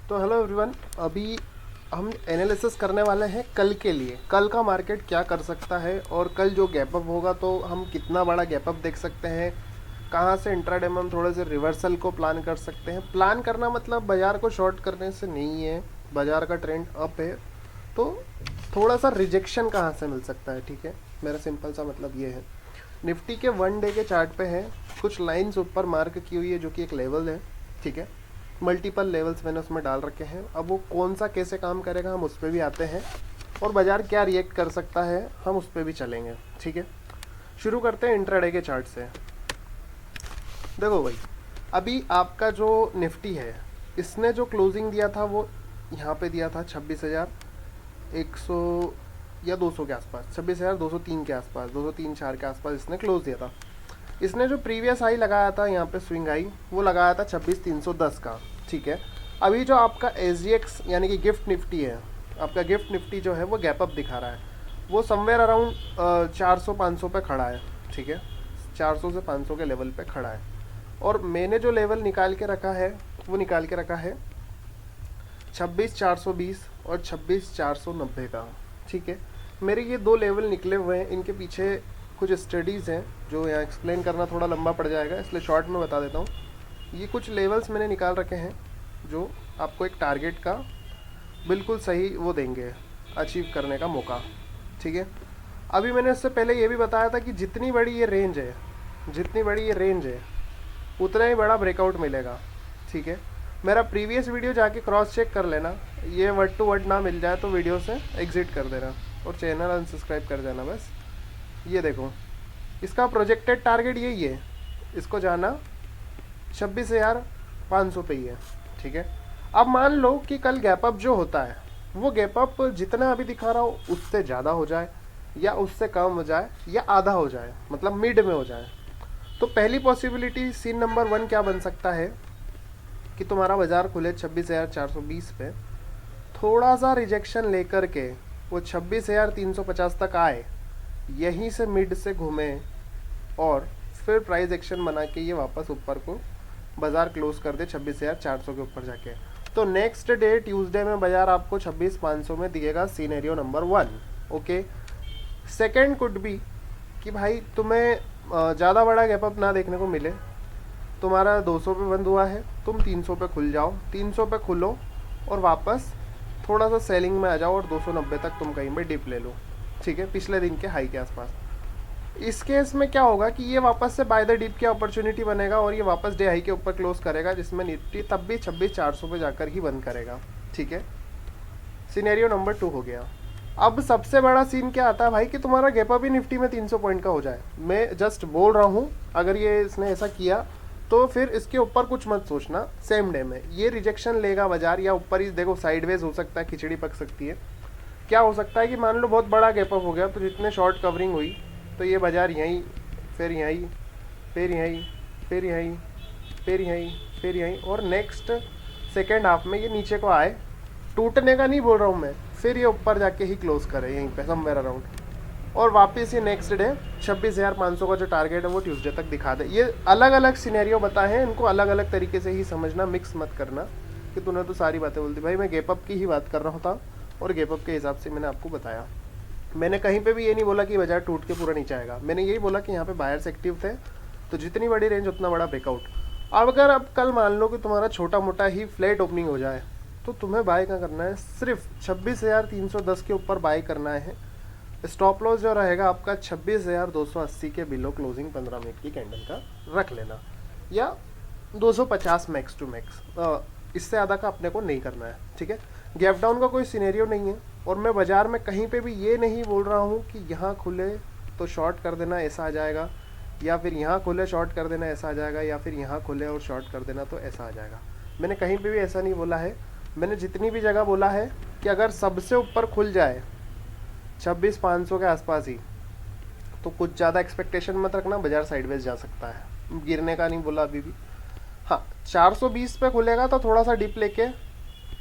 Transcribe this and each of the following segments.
तो hello everyone, अभी हम एनालिसिस करने वाले हैं कल के लिए। कल का मार्केट क्या कर सकता है और कल जो गैप अप होगा तो हम कितना बड़ा गैप अप देख सकते हैं, कहाँ से इंट्राडे में हम थोड़े से रिवर्सल को प्लान कर सकते हैं। प्लान करना मतलब बाज़ार को शॉर्ट करने से नहीं है, बाज़ार का ट्रेंड अप है तो थोड़ा सा रिजेक्शन कहाँ से मिल सकता है। ठीक है, मेरा सिंपल सा मतलब ये है। निफ्टी के 1 डे के चार्ट पे है, कुछ लाइंस ऊपर मार्क की हुई है जो कि एक लेवल है। ठीक है, मल्टीपल लेवल्स मैंने उसमें डाल रखे हैं। अब वो कौन सा कैसे काम करेगा हम उस पर भी आते हैं, और बाज़ार क्या रिएक्ट कर सकता है हम उस पर भी चलेंगे। ठीक है, शुरू करते हैं इंट्राडे के चार्ट से। देखो भाई, अभी आपका जो निफ्टी है इसने जो क्लोजिंग दिया था वो यहाँ पे दिया था 26,100 या 200 के आसपास, 26,203 के आसपास, 203-4 के आसपास इसने क्लोज दिया था। इसने जो प्रीवियस हाई लगाया था यहाँ पे स्विंग हाई वो लगाया था 26,310 का। ठीक है, अभी जो आपका SGX यानी कि गिफ्ट निफ्टी है, आपका गिफ्ट निफ्टी जो है वो गैप अप दिखा रहा है, वो समवेयर अराउंड 400-500 पे खड़ा है। ठीक है, 400 से 500 के लेवल पे खड़ा है, और मैंने जो लेवल निकाल के रखा है वो निकाल के रखा है 26,420 और 26,490 का। ठीक है, मेरे ये दो लेवल निकले हुए हैं, इनके पीछे कुछ स्टडीज़ हैं जो यहाँ एक्सप्लेन करना थोड़ा लंबा पड़ जाएगा, इसलिए शॉर्ट में बता देता हूँ। ये कुछ लेवल्स मैंने निकाल रखे हैं जो आपको एक टारगेट का बिल्कुल सही वो देंगे, अचीव करने का मौका। ठीक है, अभी मैंने इससे पहले ये भी बताया था कि जितनी बड़ी ये रेंज है, जितनी बड़ी ये रेंज है उतना ही बड़ा ब्रेकआउट मिलेगा। ठीक है, मेरा प्रीवियस वीडियो जाके क्रॉस चेक कर लेना, ये वर्ड टू वर्ड ना मिल जाए तो वीडियो से एग्जिट कर देना और चैनल अनसब्सक्राइब कर देना बस। ये देखो, इसका प्रोजेक्टेड टारगेट यही है, इसको जाना 26,500 पे ही है। ठीक है, अब मान लो कि कल गैप अप जो होता है वो गैप अप जितना अभी दिखा रहा हो उससे ज़्यादा हो जाए या उससे कम हो जाए या आधा हो जाए, मतलब मिड में हो जाए, तो पहली पॉसिबिलिटी सीन नंबर 1 क्या बन सकता है कि तुम्हारा बाज़ार खुले 26,420 पे, थोड़ा सा रिजेक्शन लेकर के वो 26,350 तक आए, यहीं से मिड से घूमे और फिर प्राइस एक्शन बना के ये वापस ऊपर को बाज़ार क्लोज कर दे 26,400 के ऊपर जाके, तो नेक्स्ट डे ट्यूसडे में बाज़ार आपको 26,500 में दिएगा, scenario number 1। Okay, second could be कि भाई तुम्हें ज़्यादा बड़ा गैप अप ना देखने को मिले, तुम्हारा 200 पे बंद हुआ है, तुम 300 पे खुल जाओ, 300 पे खुलो और वापस थोड़ा सा सेलिंग में आ जाओ और 290 तक तुम कहीं पे डिप ले लो। ठीक है, पिछले दिन के हाई के आसपास। इस केस में क्या होगा कि ये वापस से बाय द डिप की अपॉर्चुनिटी बनेगा और ये वापस डे हाई के ऊपर क्लोज करेगा, जिसमें निफ्टी तब भी 26,400 पे जाकर ही बंद करेगा। ठीक है, सिनेरियो नंबर 2 हो गया। अब सबसे बड़ा सीन क्या आता है भाई कि तुम्हारा गैप अप ही निफ्टी में 300 पॉइंट का हो जाए। मैं जस्ट बोल रहा हूँ, अगर ये इसने ऐसा किया तो फिर इसके ऊपर कुछ मत सोचना, सेम डे में ये रिजेक्शन लेगा बाजार, या ऊपर ही देखो साइडवेज हो सकता है, खिचड़ी पक सकती है। क्या हो सकता है कि मान लो बहुत बड़ा गैप अप हो गया तो जितने शॉर्ट कवरिंग हुई तो ये बाजार यहीं, फिर यहीं, फिर यहीं, फिर यहीं, फिर यहीं, फिर यहीं, और नेक्स्ट सेकेंड हाफ में ये नीचे को आए, टूटने का नहीं बोल रहा हूँ मैं, फिर ये ऊपर जाके ही क्लोज करे यहीं पे समवेयर अराउंड, और वापस ये नेक्स्ट डे 26,500 का जो टारगेट है वो ट्यूसडे तक दिखा दे। ये अलग अलग सिनेरियो बताए हैं, इनको अलग अलग तरीके से ही समझना, मिक्स मत करना कि तूने तो सारी बातें बोल दी। भाई मैं गैप अप की ही बात कर रहा था और गैप अप के हिसाब से मैंने आपको बताया। मैंने कहीं पे भी ये नहीं बोला कि बाजार टूट के पूरा नीचे आएगा, मैंने यही बोला कि यहाँ पे बायर्स एक्टिव थे तो जितनी बड़ी रेंज उतना बड़ा ब्रेकआउट। अब अगर अब कल मान लो कि तुम्हारा छोटा मोटा ही फ्लैट ओपनिंग हो जाए तो तुम्हें बाय क्या करना है, सिर्फ 26,310 के ऊपर बाय करना है। स्टॉप लॉस जो रहेगा आपका 26,280 के बिलो क्लोजिंग 15 मिनट की कैंडल का रख लेना, या 250 मैक्स टू मैक्स, इससे ज़्यादा का अपने को नहीं करना है। ठीक है, गैप डाउन का कोई सिनेरियो नहीं है, और मैं बाज़ार में कहीं पे भी ये नहीं बोल रहा हूँ कि यहाँ खुले तो शॉर्ट कर देना ऐसा आ जाएगा, या फिर यहाँ खुले शॉर्ट कर देना ऐसा आ जाएगा, या फिर यहाँ खुले और शॉर्ट कर देना तो ऐसा आ जाएगा। मैंने कहीं पे भी ऐसा नहीं बोला है। मैंने जितनी भी जगह बोला है कि अगर सबसे ऊपर खुल जाए 26,500 के आसपास ही तो कुछ ज़्यादा एक्सपेक्टेशन मत रखना, बाजार साइडवेज जा सकता है, गिरने का नहीं बोला अभी भी। हाँ, 420 पे खुलेगा तो थोड़ा सा डिप लेके,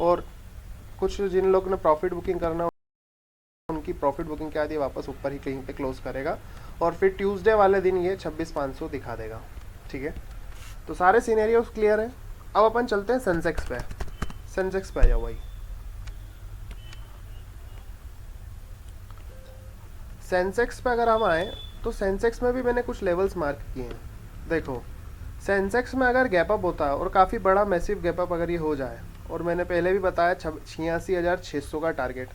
और कुछ जिन लोग ने प्रॉफिट बुकिंग करना उनकी प्रॉफिट बुकिंग क्या दी, वापस ऊपर ही कहीं पे क्लोज करेगा और फिर ट्यूसडे वाले दिन ये 26,500 दिखा देगा। ठीक है, तो सारे सीनेरियोज क्लियर हैं। अब अपन चलते हैं सेंसेक्स पे। सेंसेक्स पे आ जाओ भाई। सेंसेक्स पे अगर हम आए तो सेंसेक्स में भी मैंने कुछ लेवल्स मार्क किए हैं। देखो सेंसेक्स में अगर गैप अप होता है और काफ़ी बड़ा मैसिव गैप अप अगर ये हो जाए, और मैंने पहले भी बताया 86,600 का टारगेट,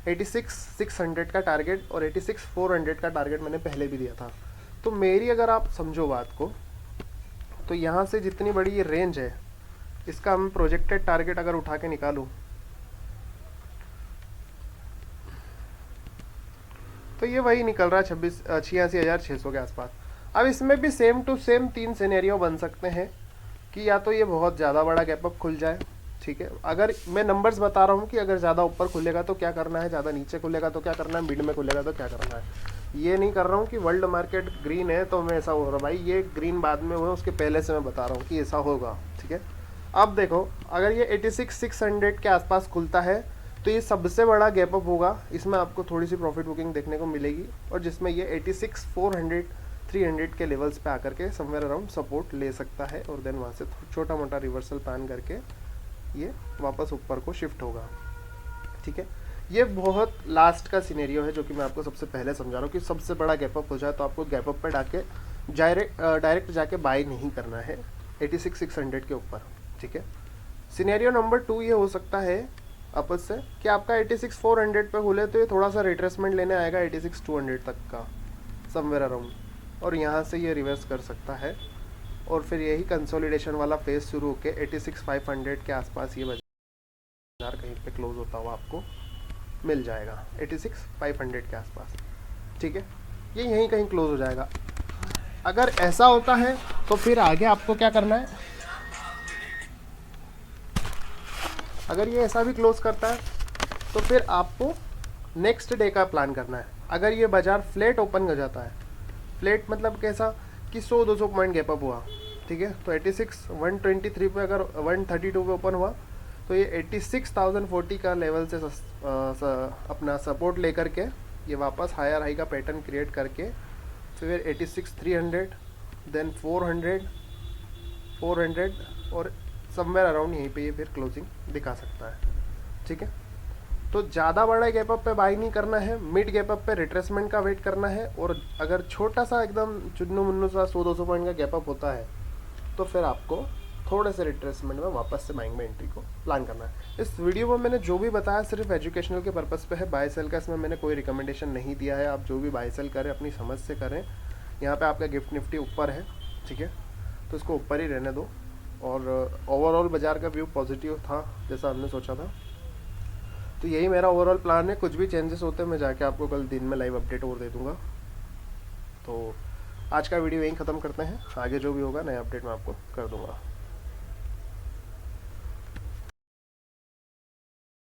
86,600 का टारगेट और 86,400 का टारगेट मैंने पहले भी दिया था। तो मेरी अगर आप समझो बात को, तो यहाँ से जितनी बड़ी ये रेंज है, इसका हम प्रोजेक्टेड टारगेट अगर उठा के निकालूँ तो ये वही निकल रहा है 86,600 के आसपास। अब इसमें भी सेम टू सेम 3 सिनेरियो बन सकते हैं कि या तो ये बहुत ज़्यादा बड़ा गैप अप खुल जाए, ठीक है, अगर मैं नंबर्स बता रहा हूँ कि अगर ज़्यादा ऊपर खुलेगा तो क्या करना है, ज़्यादा नीचे खुलेगा तो क्या करना है, मिड में खुलेगा तो क्या करना है। ये नहीं कर रहा हूँ कि वर्ल्ड मार्केट ग्रीन है तो मैं ऐसा हो रहा भाई, ये ग्रीन बाद में हुआ, उसके पहले से मैं बता रहा हूँ कि ऐसा होगा, ठीक है। अब देखो अगर ये 86,600 के आसपास खुलता है तो ये सबसे बड़ा गैप अप होगा, इसमें आपको थोड़ी सी प्रॉफिट बुकिंग देखने को मिलेगी, और जिसमें ये 86,400 300 के लेवल्स पे आकर के समवेयर अराउंड सपोर्ट ले सकता है, और देन वहाँ से छोटा मोटा रिवर्सल प्लान करके ये वापस ऊपर को शिफ्ट होगा, ठीक है। ये बहुत लास्ट का सिनेरियो है जो कि मैं आपको सबसे पहले समझा रहा हूँ कि सबसे बड़ा गैप अप हो जाए तो आपको गैप अप पे डायरेक्ट जाके बाय नहीं करना है 86,600 के ऊपर, ठीक है। सिनेरियो नंबर 2 ये हो सकता है आपस से कि आपका 86,400 पे खुले तो ये थोड़ा सा रिट्रेसमेंट लेने आएगा 86,200 तक का समवेयर अराउंड, और यहाँ से ये रिवर्स कर सकता है, और फिर यही कंसोलिडेशन वाला फेज शुरू होकर 86,500 के आसपास ये बाजार कहीं पे क्लोज होता हुआ आपको मिल जाएगा 86,500 के आसपास, ठीक है। ये यहीं कहीं क्लोज हो जाएगा। अगर ऐसा होता है तो फिर आगे आपको क्या करना है, अगर ये ऐसा भी क्लोज करता है तो फिर आपको नेक्स्ट डे का प्लान करना है। अगर ये बाजार फ्लैट ओपन हो जाता है, फ्लैट मतलब कैसा कि 100-200 पॉइंट गैप अप हुआ, ठीक है, तो 86,123 पे अगर 132 पे ओपन हुआ तो ये 86,040 का लेवल से अपना सपोर्ट लेकर के ये वापस हायर हाई का पैटर्न क्रिएट करके फिर 86,300 देन 400 और समवेयर अराउंड यहीं पे ये फिर क्लोजिंग दिखा सकता है, ठीक है। तो ज़्यादा बड़ा गैप अप पे बाई नहीं करना है, मिड गैप अप पे रिट्रेसमेंट का वेट करना है, और अगर छोटा सा एकदम चुन्नू मुन्नू सा 100-200 पॉइंट का गैप अप होता है तो फिर आपको थोड़े से रिट्रेसमेंट में वापस से बाइंग में एंट्री को प्लान करना है। इस वीडियो में मैंने जो भी बताया सिर्फ एजुकेशनल के पर्पज़ पे है, बाय सेल का इसमें मैंने कोई रिकमेंडेशन नहीं दिया है। आप जो भी बाय सेल करें अपनी समझ से करें। यहाँ पे आपका गिफ्ट निफ्टी ऊपर है, ठीक है, तो इसको ऊपर ही रहने दो, और ओवरऑल बाज़ार का व्यू पॉजिटिव था जैसा हमने सोचा था। तो यही मेरा ओवरऑल प्लान है, कुछ भी चेंजेस होते हैं मैं जाके आपको कल दिन में लाइव अपडेट और दे दूँगा। तो आज का वीडियो यहीं ख़त्म करते हैं, आगे जो भी होगा नया अपडेट मैं आपको कर दूँगा।